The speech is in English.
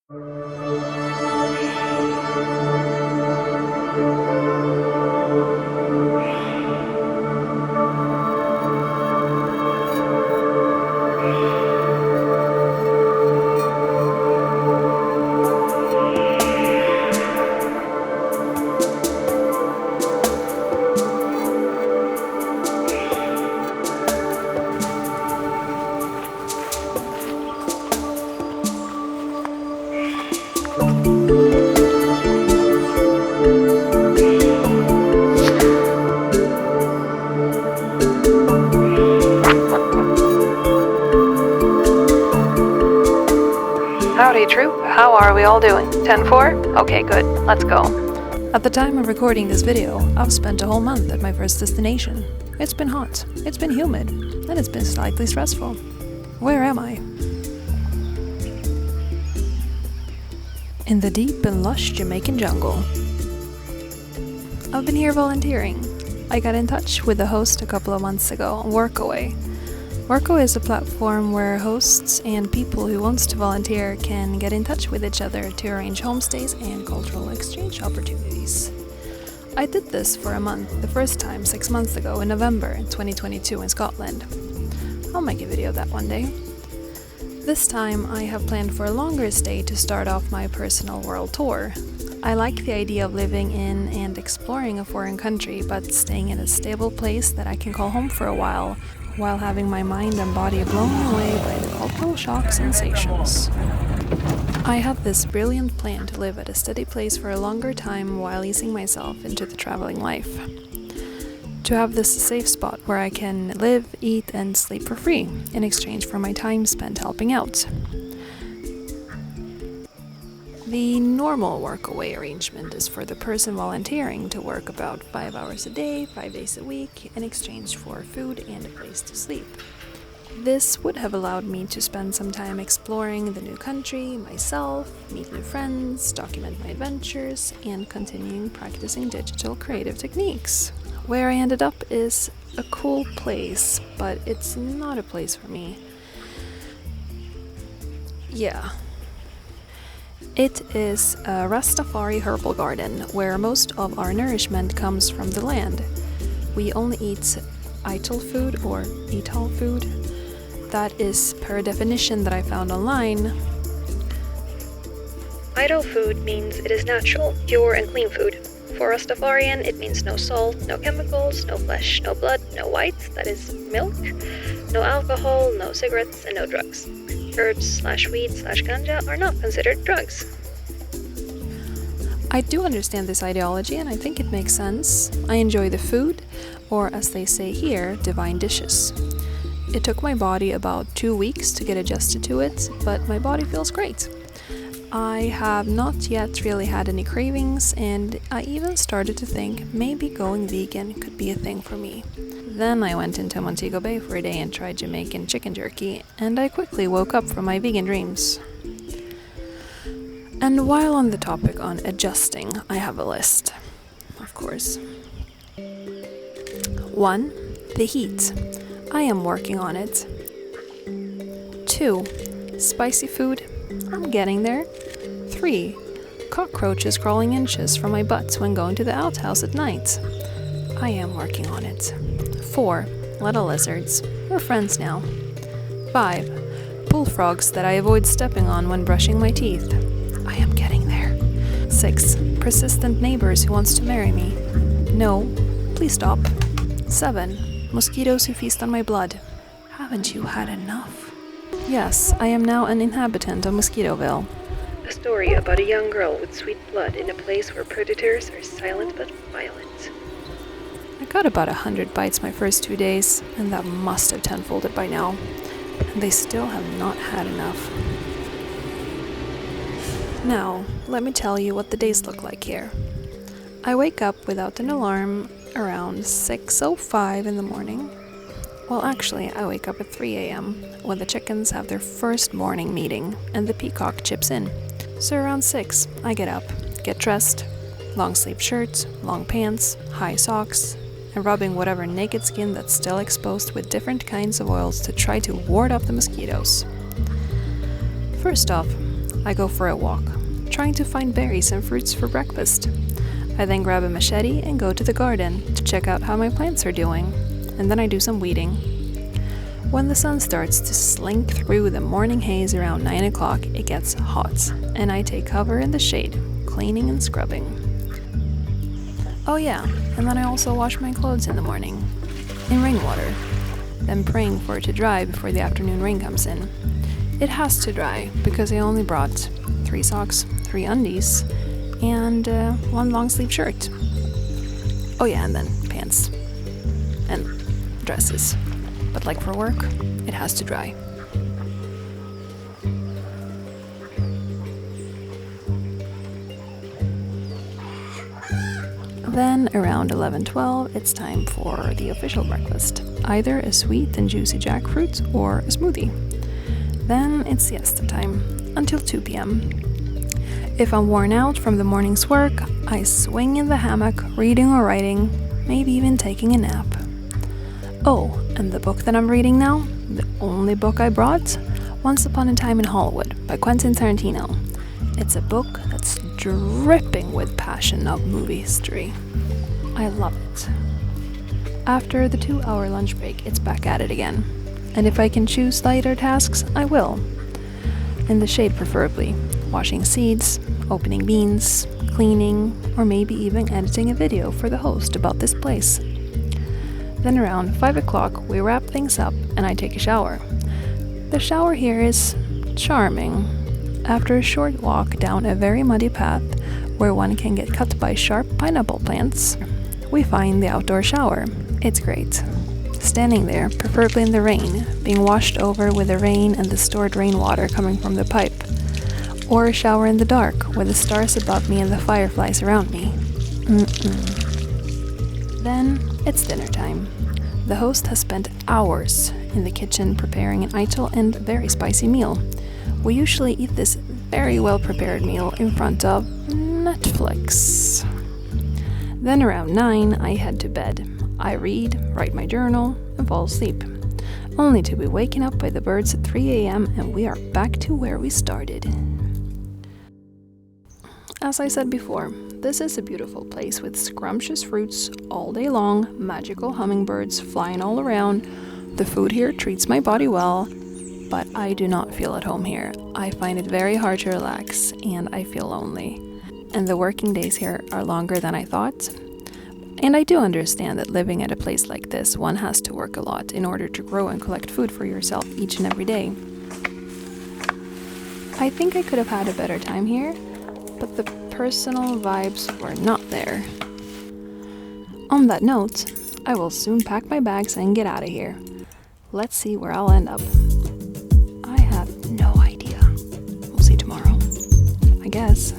Howdy troop, how are we all doing? 10-4? Okay, good, let's go. At the time of recording this video, I've spent a whole month at my first destination. It's been hot, it's been humid, and it's been slightly stressful. Where am I? In the deep and lush Jamaican jungle. I've been here volunteering. I got in touch with the host a couple of months ago on Workaway. Workaway is a platform where hosts and people who want to volunteer can get in touch with each other to arrange homestays and cultural exchange opportunities. I did this for a month, the first time 6 months ago in November 2022 in Scotland. I'll make a video of that one day. This time I have planned for a longer stay to start off my personal world tour. I like the idea of living in and exploring a foreign country, but staying in a stable place that I can call home for a while having my mind and body blown away by the cultural shock sensations. I have this brilliant plan to live at a steady place for a longer time while easing myself into the traveling life. To have this safe spot where I can live, eat, and sleep for free in exchange for my time spent helping out. The normal Workaway arrangement is for the person volunteering to work about 5 hours a day, 5 days a week, in exchange for food and a place to sleep. This would have allowed me to spend some time exploring the new country, myself, meet new friends, document my adventures, and continuing practicing digital creative techniques. Where I ended up is a cool place, but it's not a place for me. Yeah. It is a Rastafari herbal garden where most of our nourishment comes from the land. We only eat ital food or etal food. That is per definition that I found online. Ital food means it is natural, pure and clean food. For Rastafarian, it means no salt, no chemicals, no flesh, no blood, no whites, that is milk, no alcohol, no cigarettes, and no drugs. Herbs/weed/ganja are not considered drugs. I do understand this ideology and I think it makes sense. I enjoy the food, or as they say here, divine dishes. It took my body about 2 weeks to get adjusted to it, but my body feels great. I have not yet really had any cravings, and I even started to think maybe going vegan could be a thing for me. Then I went into Montego Bay for a day and tried Jamaican chicken jerky, and I quickly woke up from my vegan dreams. And while on the topic on adjusting, I have a list, of course. 1. The heat. I am working on it. 2. Spicy food. I'm getting there. 3. Cockroaches crawling inches from my butt when going to the outhouse at night. I am working on it. 4. Little lizards. We're friends now. 5. Bullfrogs that I avoid stepping on when brushing my teeth. I am getting there. 6. Persistent neighbors who wants to marry me. No, please stop. 7. Mosquitoes who feast on my blood. Haven't you had enough? Yes, I am now an inhabitant of Mosquitoville. A story about a young girl with sweet blood in a place where predators are silent but violent. I got about 100 bites my first 2 days, and that must have tenfolded by now. And they still have not had enough. Now, let me tell you what the days look like here. I wake up without an alarm around 6:05 in the morning. Well, actually, I wake up at 3 a.m. when the chickens have their first morning meeting and the peacock chips in. So around 6, I get up, get dressed, long sleeve shirt, long pants, high socks, and rubbing whatever naked skin that's still exposed with different kinds of oils to try to ward off the mosquitoes. First off, I go for a walk, trying to find berries and fruits for breakfast. I then grab a machete and go to the garden to check out how my plants are doing, and then I do some weeding. When the sun starts to slink through the morning haze around 9 o'clock, it gets hot, and I take cover in the shade, cleaning and scrubbing. Oh yeah, and then I also wash my clothes in the morning, in rainwater, then praying for it to dry before the afternoon rain comes in. It has to dry, because I only brought 3 socks, 3 undies, and 1 long sleeve shirt. Oh yeah, and then pants. And dresses. But like for work, it has to dry. Then around 11:12, it's time for the official breakfast. Either a sweet and juicy jackfruit or a smoothie. Then it's siesta time, until 2 p.m. If I'm worn out from the morning's work, I swing in the hammock, reading or writing, maybe even taking a nap. Oh, and the book that I'm reading now, the only book I brought, Once Upon a Time in Hollywood by Quentin Tarantino. It's a book that's dripping with passion of movie history. I love it. After the 2-hour lunch break, it's back at it again. And if I can choose lighter tasks, I will. In the shade preferably, washing seeds, opening beans, cleaning, or maybe even editing a video for the host about this place. Then around 5 o'clock, we wrap things up and I take a shower. The shower here is charming. After a short walk down a very muddy path where one can get cut by sharp pineapple plants, we find the outdoor shower. It's great. Standing there, preferably in the rain, being washed over with the rain and the stored rainwater coming from the pipe. Or a shower in the dark with the stars above me and the fireflies around me. Then it's dinner time. The host has spent hours in the kitchen preparing an idle and very spicy meal. We usually eat this very well prepared meal in front of Netflix. Then around 9, I head to bed. I read, write my journal, and fall asleep. Only to be waken up by the birds at 3 a.m. and we are back to where we started. As I said before, this is a beautiful place with scrumptious fruits all day long, magical hummingbirds flying all around. The food here treats my body well, but I do not feel at home here. I find it very hard to relax, and I feel lonely. And the working days here are longer than I thought. And I do understand that living at a place like this, one has to work a lot in order to grow and collect food for yourself each and every day. I think I could have had a better time here, but the personal vibes were not there. On that note, I will soon pack my bags and get out of here. Let's see where I'll end up. I have no idea. We'll see tomorrow, I guess.